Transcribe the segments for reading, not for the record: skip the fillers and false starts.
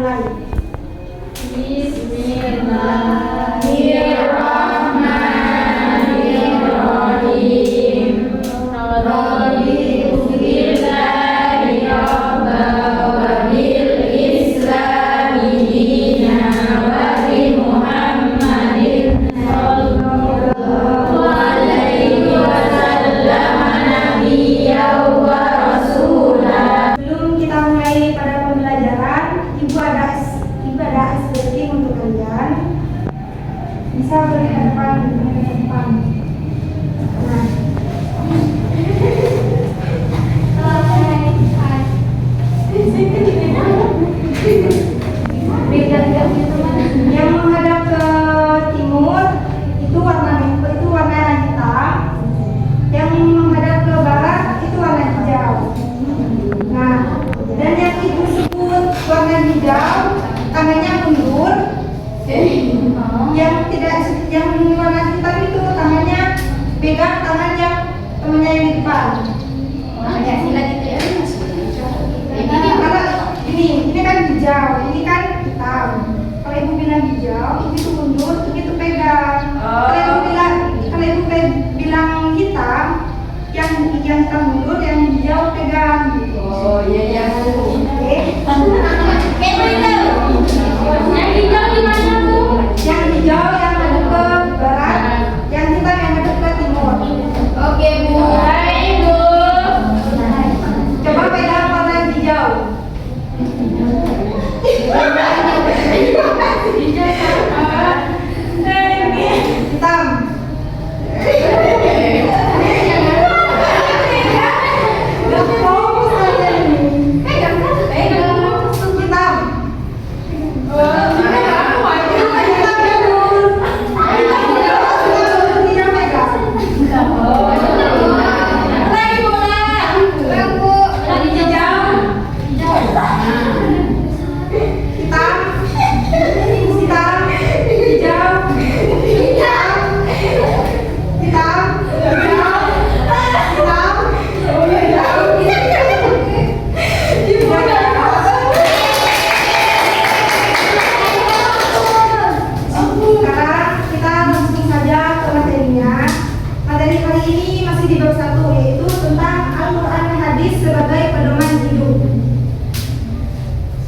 dimulai. Bismillahirrahmanirrahim. Raditu billahi rabban wa bil islami dinan wa bi Muhammadin sallallahu alaihi wasallam nabiyyan wa rasulah. Sebelum kita mulai pada pembelajaran, ibu ada sedikit untuk kalian. Bisa berhadapan dengan depan. Nah, yang menghadap ke timur itu warna hitam, yang menghadap ke barat itu warna hijau. Nah, dan yang ibu sebut warna hijau tangannya mundur, yang warna hitam itu tangannya pegang tangannya temannya yang di depan. Kalau ini kan hijau, ini kan hitam. Kalau ibu bilang hijau, ibu itu mundur, begitu pegang. Kalau ibu bilang hitam, yang hitam mundur, yang hijau pegang. Gitu. Oh iya Bu. Oke. Yang hijau di mana Bu? Yang hijau yang ada ke barat, yang hitam yang ada ke timur. Oke Bu. Baik Bu. Coba pegang warna hijau. Hitam.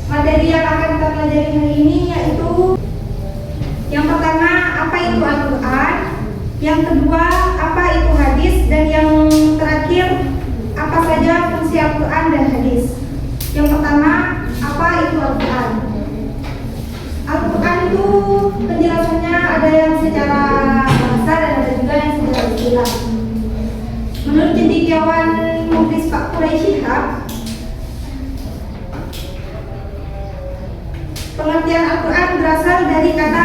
Materi yang akan kita pelajari hari ini yaitu yang pertama, apa itu Al-Quran, yang kedua, apa itu hadis, dan yang terakhir, apa saja fungsi Al-Quran dan hadis. Yang pertama, apa itu Al-Quran? Al-Quran itu penjelasannya ada yang secara bahasa dan ada juga yang secara istilah. Menurut cendekiawan Mukhlis Pak Quraisy Shihab, pengertian Al-Quran berasal dari kata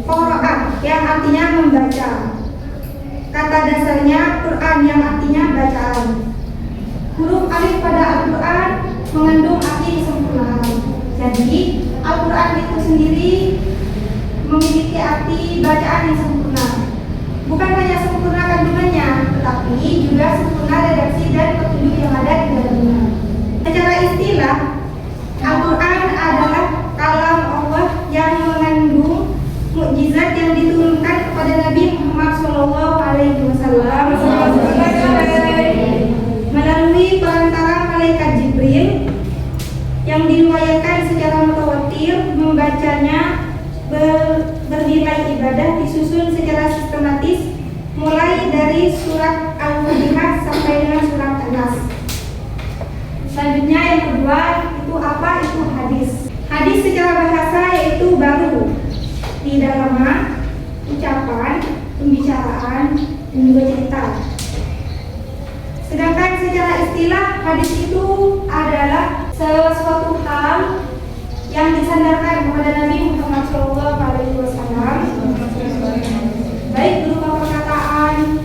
Qur'an yang artinya membaca. Kata dasarnya Quran yang artinya bacaan. Huruf alif pada Al-Quran mengandung arti kesempurnaan. Jadi Al-Quran itu sendiri memiliki arti bacaan yang sempurna. Bukan hanya sempurna kandungannya, tetapi juga sempurna redaksi dan petunjuk yang ada di dalamnya. Secara istilah, Al-Quran adalah kalam Allah yang mengandung mukjizat yang diturunkan kepada Nabi Muhammad SAW melalui perantara malaikat Jibril yang diriwayatkan secara mutawatir. Membacanya bernilai ibadah disusun secara sistematis mulai dari surat Al-Fatihah sampai dengan surat An-Nas. Selanjutnya yang kedua itu apa itu hadis. Hadis secara bahasa yaitu baru, tidak lama, ucapan, pembicaraan, dan juga cerita. Sedangkan secara istilah hadis itu adalah sesuatu hal yang disandarkan kepada Nabi Muhammad SAW, baik berupa perkataan,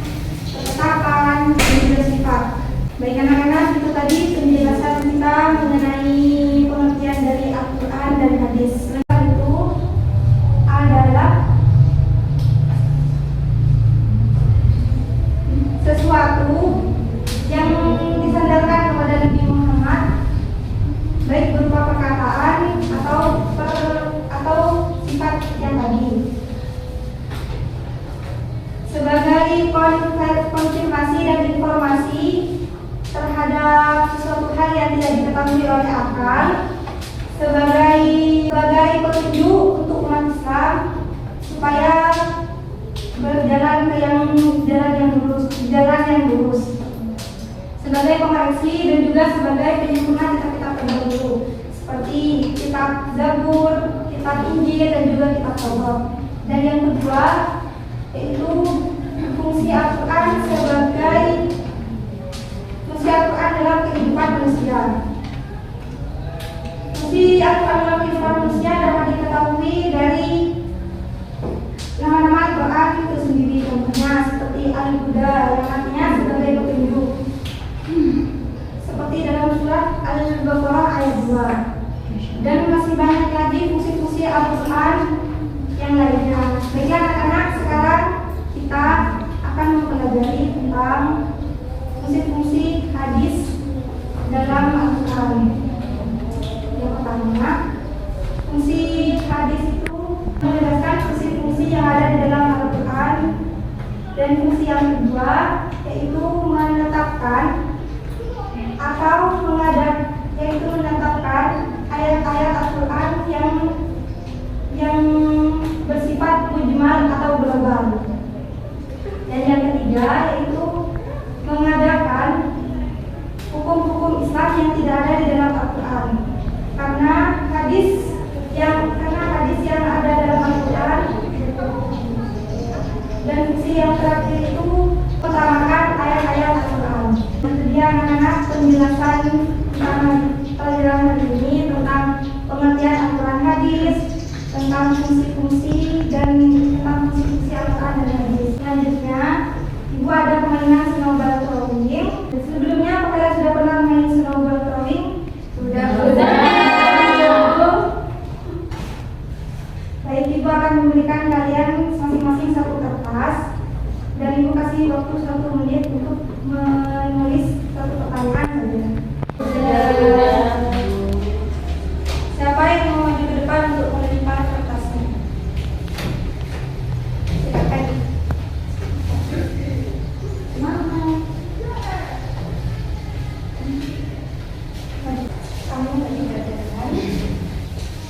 ketetapan, dan juga sifat. Baik anak-anak, itu tadi penjelasan kita mengenai pengertian dari Al-Quran dan hadis. Itu adalah sesuatu yang disandarkan kepada Nabi Muhammad, baik berupa perkataan atau sebagai akal, sebagai petunjuk untuk umat Islam supaya berjalan ke jalan yang lurus, sebagai pengoreksi dan juga sebagai penyempurna kitab-kitab terdahulu seperti kitab Zabur, kitab Injil dan juga kitab Taurat. Dan yang kedua yaitu fungsi Al-Quran dalam kehidupan manusia. Fungsi Al-Quran dalam kehidupan manusia dapat diketahui dari nama-nama Al-Quran itu sendiri. Contohnya seperti Al-Huda yang artinya sebagai petunjuk, seperti dalam surat Al-Baqarah ayat 2. Dan masih banyak lagi fungsi-fungsi Al-Quran yang lainnya. Bagi anak-anak sekarang kita akan mempelajari tentang fungsi-fungsi hadis dalam Al-Quran. Yang pertama, fungsi hadis itu menjelaskan fungsi-fungsi yang ada di dalam Al-Quran. Dan fungsi yang kedua yaitu menetapkan ayat-ayat Al-Quran yang bersifat mujmal atau global. Dan yang ketiga yaitu mengadakan hukum-hukum Islam yang tidak ada di dalam Al-Quran. Karena hadis yang ada dalam Al-Quran. Dan fungsi yang terakhir itu mengutamakan ayat-ayat Al-Quran. Kemudian anak-anak penjelasan pelajaran hari ini tentang pengertian Al-Quran hadis, tentang fungsi-fungsi dan tentang fungsi-fungsi Al-Quran dan hadis. Selanjutnya, Ibu ada permainan snowball throwing. Sebelumnya, kalian sudah pernah main snowball throwing? Sudah. Baik, Ibu akan memberikan kalian masing-masing satu kertas dan Ibu kasih waktu 1 menit untuk menulis satu pertanyaan saja. Siapa yang mau maju ke depan untuk menerima kertasnya? Silakan. Kamu tadi berjalan.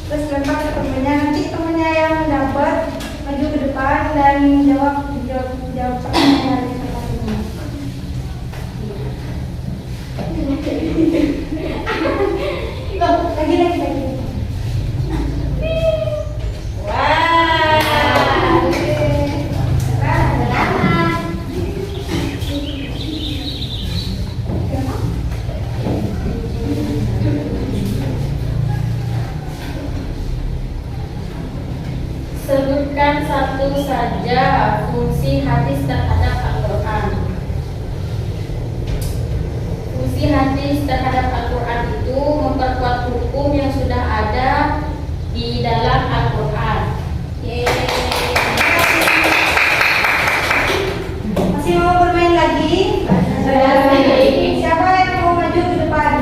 Terus lempar ke temannya. Nanti temannya yang dapat maju ke depan dan jawab pertanyaan dari kertas ini. Lagi. Sebutkan satu saja fungsi hadis terhadap Al-Quran. Fungsi hadis terhadap Al-Quran itu memperkuat hukum yang sudah ada di dalam Al-Quran. Masih mau bermain lagi? Siapa yang mau maju ke depan?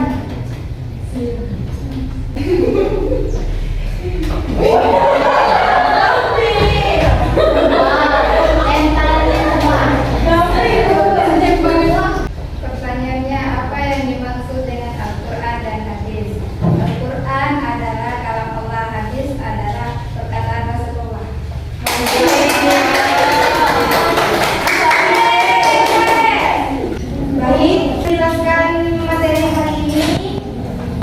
Pertanyaannya, apa yang dimaksud dengan Al-Quran dan hadis? Al-Quran adalah kalam Allah, hadis adalah perkataan Rasulullah. Baik, jelaskan materi hari ini.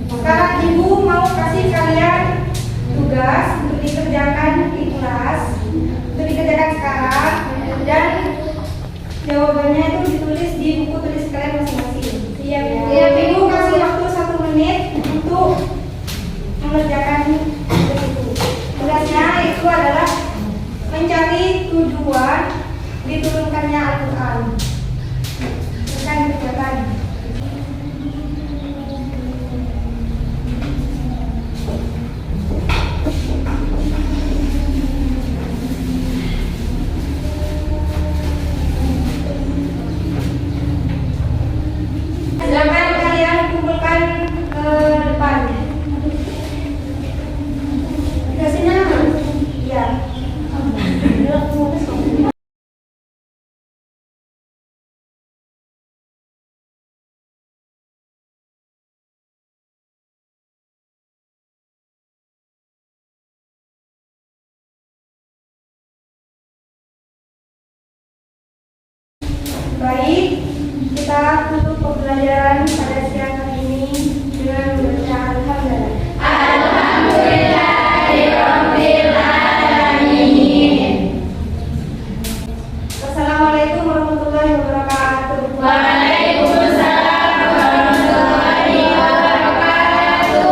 Sekarang Ibu mau kasih kalian tugas untuk dikerjakan di kelas, untuk dikerjakan sekarang, dan jawabannya itu ditulis di buku tulis kalian masing-masing. Iya, Ibu kasih waktu 1 menit untuk mengerjakan tugas itu. Tugasnya itu adalah mencari tujuan diturunkannya Al-Quran.